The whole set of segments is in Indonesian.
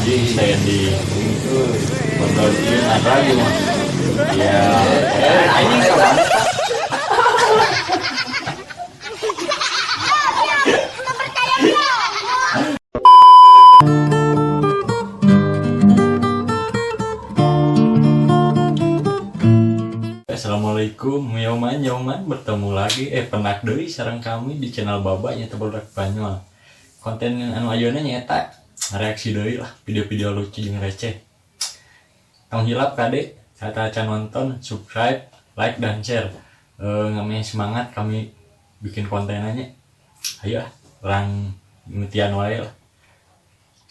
standing kontrol ini lagi mah ya ini kawan. Assalamualaikum, nyoman bertemu lagi penak deui sareng kami di channel Baba nya Teboldak Banyual. Konten anu ayeuna nyata reaksi deui lah video-video lucu jeung receh. Tong hilap kade kata acan nonton, subscribe, like dan share. Ngamanya semangat kami bikin kontenannya. Ayo orang ngetian wae lah.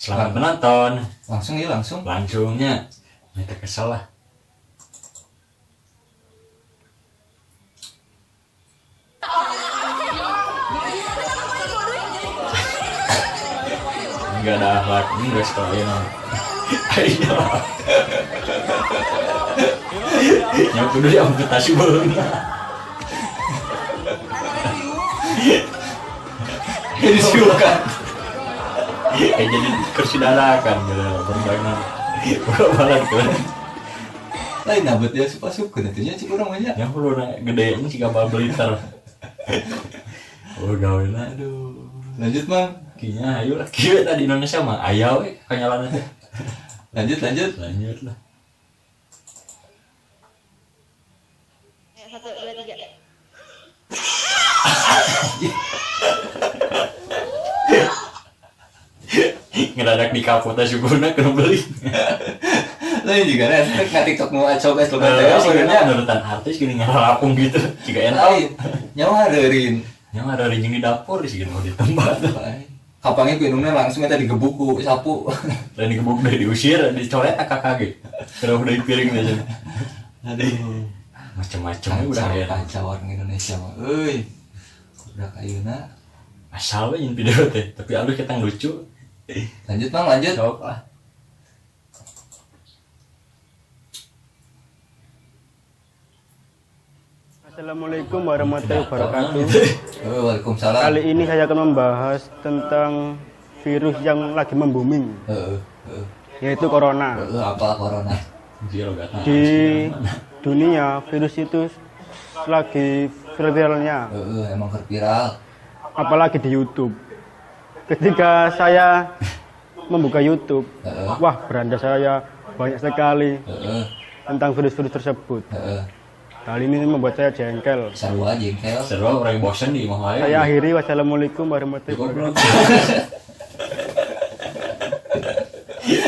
Selamat menonton. Langsungnya. Kita kesel lah. Enggak ada akhlak, enggak sekalian. Ayo. Yang kudu diamputasi beulna. Jadi suka. Jadi kersidarakan gitu berbagai balan kan. Lain nabet ya suka-suka nantinya cik orang banyak. Yang perlu gede ini sih kapal liter. Oh gaweuna aduh. Lanjut mang. Kinya ayo lah kieu tadi Indonesia mah aya we kanyalan teh. Lanjut lah. 1, 2, 3. Ngeradak di kapota syukurna kena beli. Lain juga nggak TikTok mau coba slogan teh sebenarnya nurutan artis gini ngarapung gitu. Jika entar nyawa harerin. Nyawa harerin jeung di dapur sih mau di tempat. Kapangnya gunungnya langsung eta digebuk ku sapu. Dan digebuk deui diusir, dicoret kakak ge. Terus udah piring aja. Aduh. Macam-macam udah ya. Kacau orang Indonesia mah. Euy. Udah kayeuna asal we video teh, tapi alus kita lucu. Lanjut Bang, lanjut. Sok lah. Assalamualaikum warahmatullahi wabarakatuh. Waalaikumsalam. Kali ini saya akan membahas tentang virus yang lagi membuming, yaitu corona. Apa corona? Di dunia virus itu lagi viralnya. Emang viral. Apalagi di YouTube. Ketika saya membuka YouTube, wah beranda saya banyak sekali tentang virus-virus tersebut. Kali ini membuat saya jengkel. Seru aja jengkel. Seru orang bosan di mah wae. Saya akhiri, wassalamualaikum warahmatullahi wabarakatuh.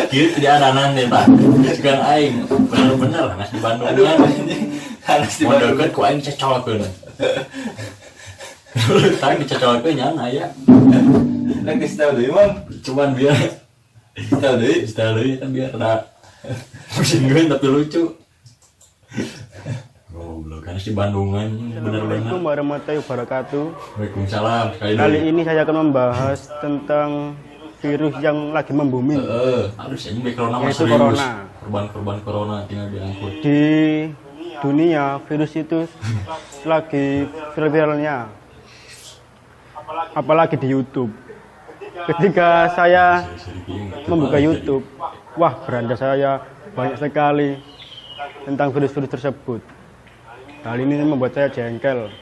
Kieu tidak ananan deh Pak. Sekarang aing bener-bener hanas di Bandung nya. Hanas di Bandung kan ku aing cecolkeun. Tang dicecolkeun nya aya. Lagi style deui Mang. Cuman biar Style deui kan biar ada pusingkeun tapi lucu. Goblok kan di Bandungan bener-bener. Assalamualaikum warahmatullahi wabarakatuh. Waalaikumsalam. Kali ini saya akan membahas tentang virus yang lagi membuming, harus ini background nama yaitu serius. corona. Korban corona tinggal diangkut. Di dunia virus itu lagi viralnya, apalagi di YouTube. Ketika saya membuka YouTube, wah beranda saya banyak sekali tentang virus-virus tersebut. Kali ini membuat saya jengkel.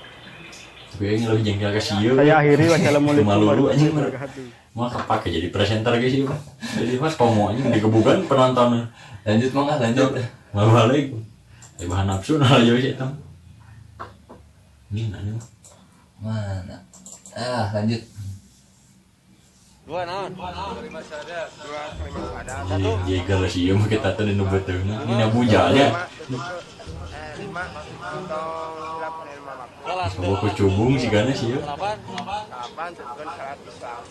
Tapi yang lebih jengkel ke sieu. Saya akhiri, wassalamualaikum warahmatullahi Malu wabarakatuh. Mau kepake jadi presenter guys sih Pak. Jadi Mas komonya digebukan penonton. Lanjut Mang, lanjut. Balik. Bahan nafsu nah aja sih tam. Ini nanya. Mana? Lanjut. Dua naon? Terima saja. Jengkel sih mah kita teh nu beuteungna. Ini bujanya. 5 atau 8 Coba ku cubung sih gana sih ya. 8 sekian 100 gram.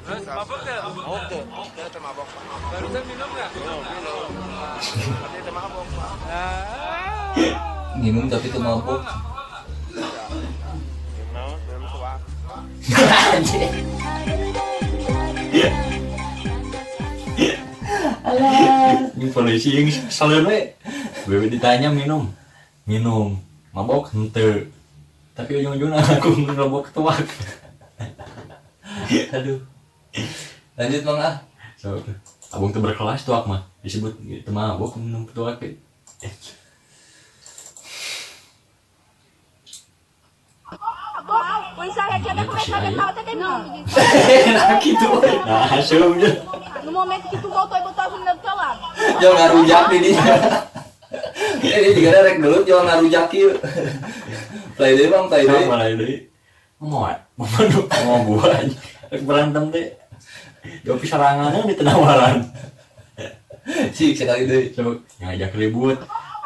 Terus mabok teh? Mabok teh. Dia teh mabok. Barusan minum enggak? Minum. Tapi teh mabok. Minum tapi tuh mabuk. Minum suak. Ini polisi yang selalu bebe ditanya minum mabok henteu tapi ujung-ujungnya aku ngerobok ketuak. Aduh Lanjut Mang. so abang tuh berkelas tuh mah disebut gitu mabok minum tuak. Enak gitu. Nah asumnya No momento que tu voltou e botou a menina do teu lado. Jangan ngarujak di dia. Ini juga rek dulu jangan ngarujak ieu. Play deui Bang, play deui. malah deui mau buah rek berantem teh Yopi serangannya di tenawaran Sih sekali deui. coba ngajak ribut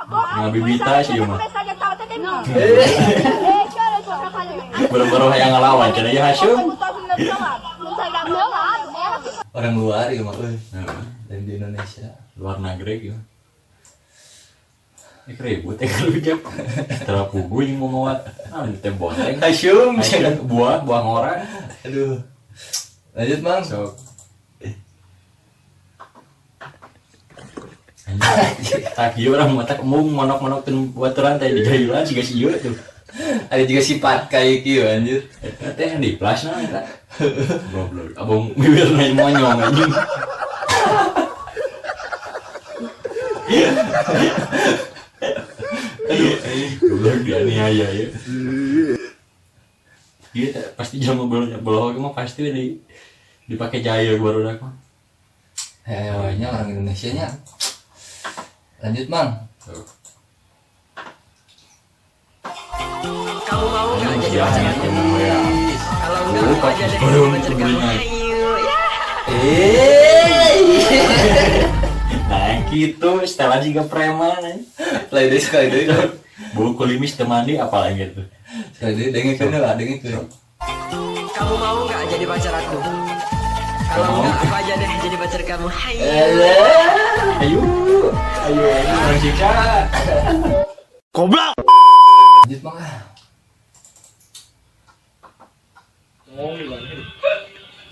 ngabibita sih mah Começar a tal até terminar. Eh, Ei, cara, eu tô atrapalhando. baru-baru yang ngelawan cenah ya Voltou e Hasyum. botou a menina do teu lado. Não sai do meu lado, né? orang luar ya mah euy. Heeh. Dari di Indonesia. Luar negeri gitu. Ribut rujak. Setelah pugu yang mau ngawat. Ah, ini teh bonteng. Hasyum, Buah orang. aduh. Lanjut Bang. So. Tak ieu orang mata mung monok-monok teu baturan teh di gayulan siga si ieu tuh. Ada juga sifat kayak kieu anjir. Eta teh di plasna eta. Goblok. Abang bibirna monyong anjing. Goblok dia niaya ya. Iya pasti jamu belok mah pasti dipakai jaya baru dak mah. Hewanya orang Indonesia nya. Lanjut Bang. Kamu mau nggak jadi Iya, pacar iya, aku? iya. Kalau nggak Oh, aku aja deh baru jadi pacar kamu. belinya. Ayo, ya. Nah gitu setelan juga preman Play deui sekali deui. bulu kulimis temani apalagi gitu. Sekali deui dengkeun lah, dengkeun. Kamu mau nggak jadi pacar aku? Kalau Mau. nggak aku aja deh jadi pacar kamu. Hai. Ayo orang siksa. Lanjut Bang.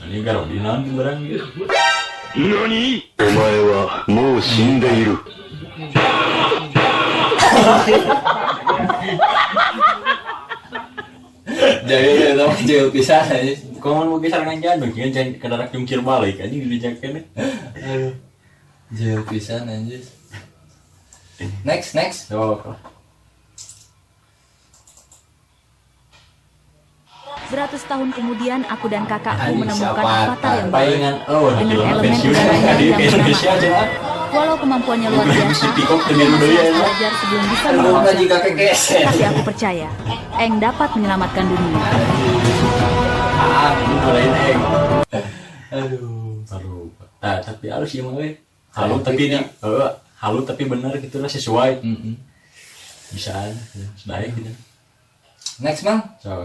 Ini garo di nanti barang gitu. 何お前はもう死んでいる。 Jaya dong, jauh pisan aja. Kau mau kisah dengan jadul, kan jangan kedarak jungkir balik aja dijakin. Aduh. Jauh pisan anjir. Next. So, 100 tahun kemudian aku dan kakakku Aduh, menemukan siapa? avatar yang baru palingan oh dengan gila elemen pensiun udaranya di yang Indonesia bernama aja. Walau kemampuannya luar biasa, Si Pikok aku temiru masih deui harus ya. belajar sebelum bisa Aduh, menolong. nggak juga kekeset. Tapi aku percaya, Eng dapat menyelamatkan dunia. Ah, ini mulai neng. Aduh. Aduh. Nah, tapi harus ya mah halu tapi di halu tapi benar gitu lah sesuai. Bisa sudah gitu. Next Bang. So.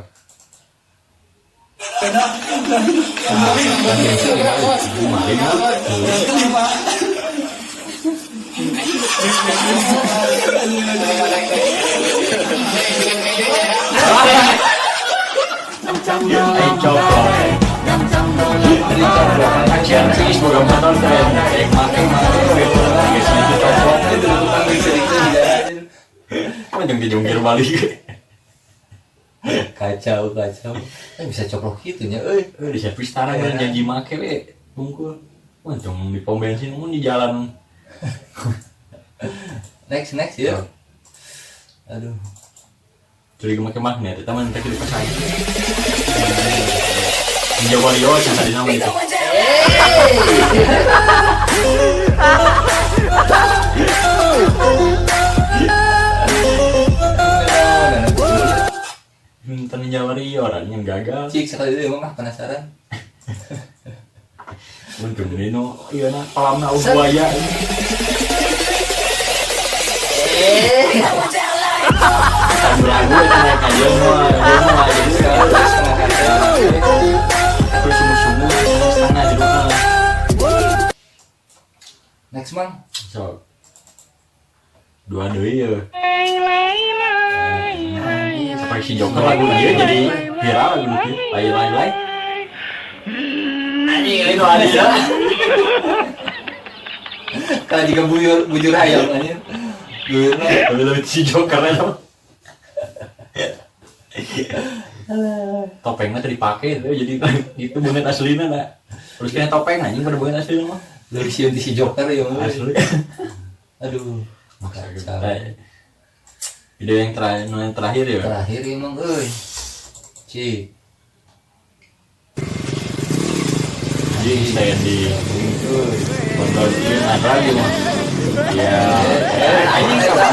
Action sih semoga motor keren. Kayak makan Itu tukang bisa Kok jangan dijungkir balik. kacau. Bisa coplok gitu nya euy. Di servis tanah kan janji make we bungkul. Wah, cuma di pom bensin mun di jalan. Next ya. Aduh. Curi make magnet eta mah teh di pasar. Jawa Rio yang tadi nama itu. Minta Jawa Rio orang yang gagal. Cik sekali dulu emang penasaran. Untung ini no, iya nah kolamna buaya. Sambil lagu itu naik aja semua jadi terus sumur-sumur setengah di rumah. Next Bang. So, dua deui ya. Sampai si Joker lagu dia jadi viral lagu itu. Lain. Anjing itu ada ya. Kalau juga bujur hayam anjir. Bujurna Kalau si Joker itu. Topengnya tadi dipakai tuh jadi itu bonnet aslinya lah. Terus kena topeng anjing pada bonnet aslinya mah. Dari si Joker ya Mang. Asli. Aduh. Kacau. Video yang terakhir ya. Terakhir emang Ci. Jadi saya di kontrol ini ada lagi Mas. Ya. Anjing sama.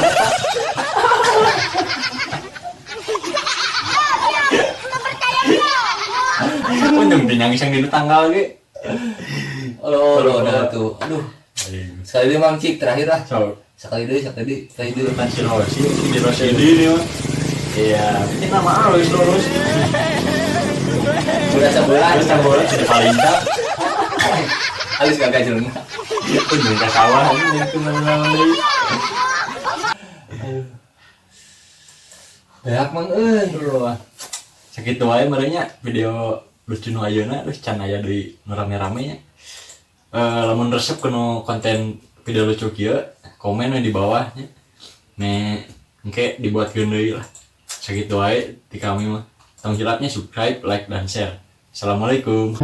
Untung dinyangis yang di tanggal ge. Lo udah tuh. Aduh. Sekali dia Mang Cik terakhir lah. So, Sekali deh. kan si Rosi, di Rosi ini Mas. Iya, ini nama halus lurus. Udah sebulan. Terus bola di Palinta. Halus kagak jelema. Untung ke sawah ini kemana-mana deui. Beak Mang Sakitu wae merenya video lucu nu ayeuna terus can aya deui nu rame-rame nya. Lamun resep kuno konten video lucu kieu, komen we di bawah nya. Ne engke dibuatkeun deui lah. Sakitu wae di kami mah. Tong jilapnya subscribe, like dan share. Assalamualaikum.